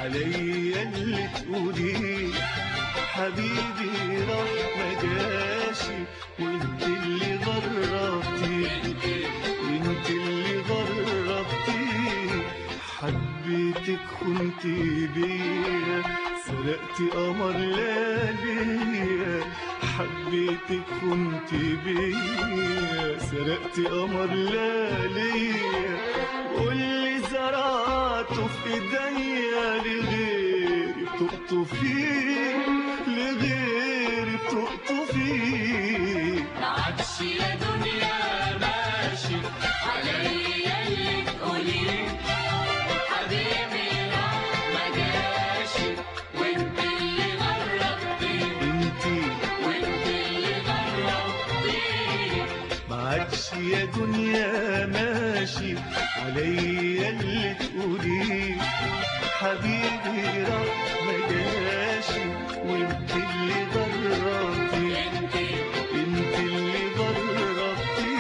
عليا اللي تقوليه. حبيبي راح ما جاشي وانت اللي غربتي، انت اللي غربتي. حبيتك كنت بيا سرقتي قمر لياليا. حبيتك كنت بيا سرقتي قمر لياليا. واللي زرعته في ايديا لغيري بتقطفيه، لغيري بتقطفيه. معكش يا دنيا ماشي عليا اللي تقوليه. حبيبي راح ما جاشي وانت اللي غربتيه، وانت اللي غربتيه. معكش يا دنيا ماشي عليا اللي تقوليه. حبيبي راح ما جاشي وانت اللي غربتي، انت اللي غربتي.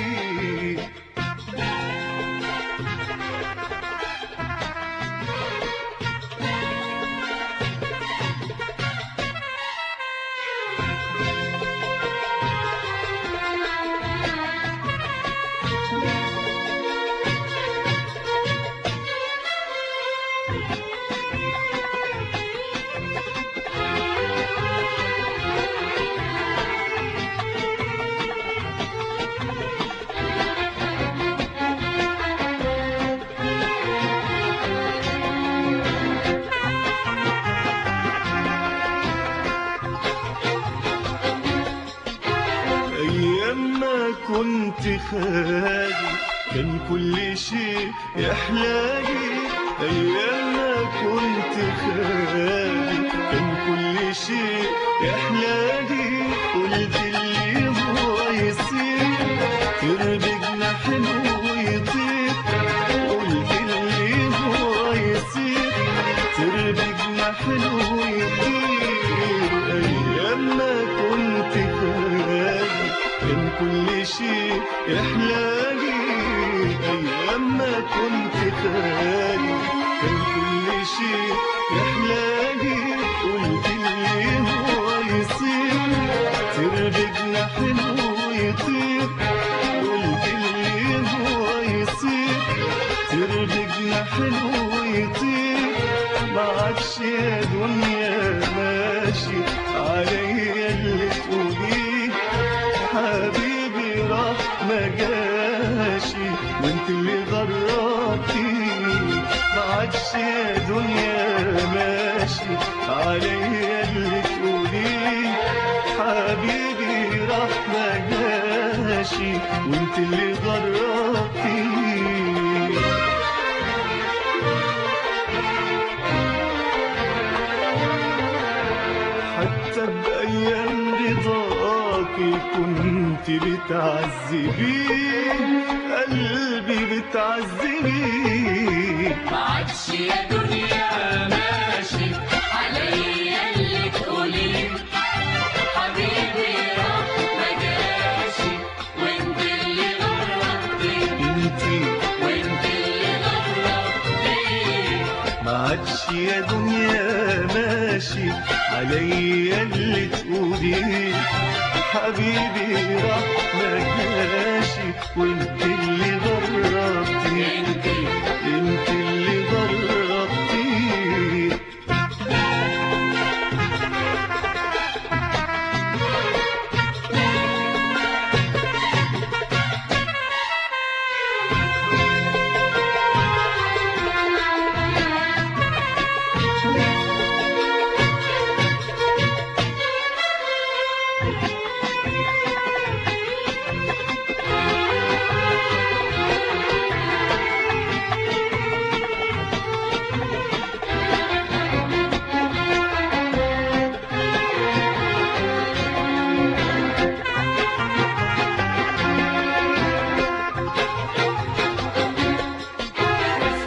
أيام ما كنت خالي كان كل شيء يحلالي. أيام ما كنت خالي كان كل شيء يحلالي. قلت اللي هو يصير طير بجناحه ويطير. قلت اللي هو يصير طير بجناحه ويطير. أيام ما كنت خالي كان كل شيء يحلالي. أيام ما كنت خالي كان كل شيء يحلالي. قلت اللي هو يصير طير بجناحه ويطير. قلت اللي هو يصير طير بجناحه ويطير. معكش يا دنيا ماشي عليا اللي تقوليه. حبيبي راح ما جاشي وانت اللي غربتي. معكش يا دنيا ماشي عليا اللي تقوليه. حبيبي راح ما جاشي وانت اللي غربتي. حتى بأيام رضاكي كنت بتعذبيه، قلبي بتعذبيه. معكش يا دنيا ماشي عليا اللي تقوليه. حبيبي راح ما جاشي وانت اللي غربتيه، وانت اللي غربتيه. معكش يا دنيا ماشي عليا اللي تقوليه. حبيبي راح ما جاشي وانت اللي غربتي، انت اللي غربتي.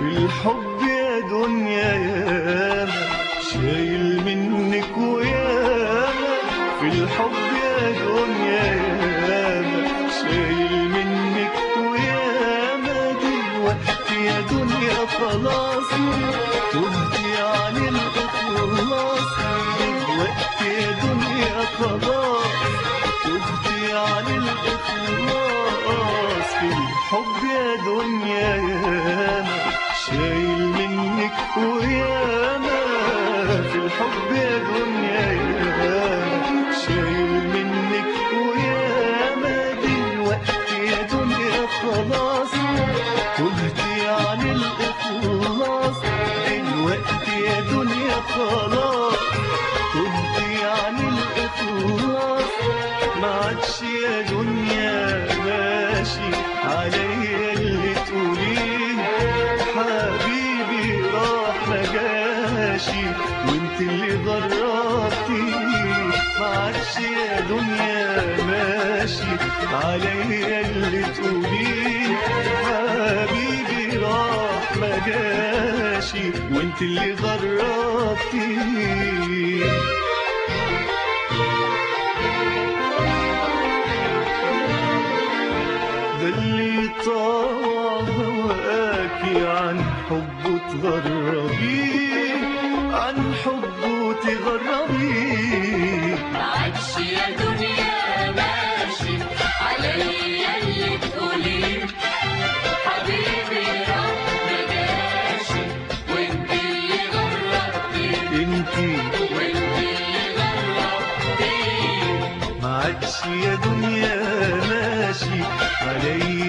الحب يا دنيا ياما شايل منك وياما. في الحب يا دنيا ياما شايل منك وياما. دلوقتي يا دنيا خلاص تهدي عن الغرام. خلاص تبتي عن الإخلاص في الحب يا دنيا ياما شايل منك وياما في الحب يا دنيا ياما شايل منك وياما دلوقتي يا دنيا خلاص تبتي عن الإخلاص دلوقتي يا دنيا خلاص تبتي عن الإخلاص ما عادش يا دنيا ماشي عليا اللي تقوليه حبيبي راح ما جاشي وانت اللي غربتيني ما عادش يا دنيا ماشي عليا اللي تقوليه حبيبي راح ما جاشي وانت اللي غربتيني ده اللي طاوع هواكي عن حبه تغربيه عن حبه تغربيه ما عادش يا دنيا ماشي عليا اللي تقوليه حبيبي راح ما جاشي وانت اللي غربتيني انتي وانت اللي غربتيني ما عادش يا دنيا ماشي عليا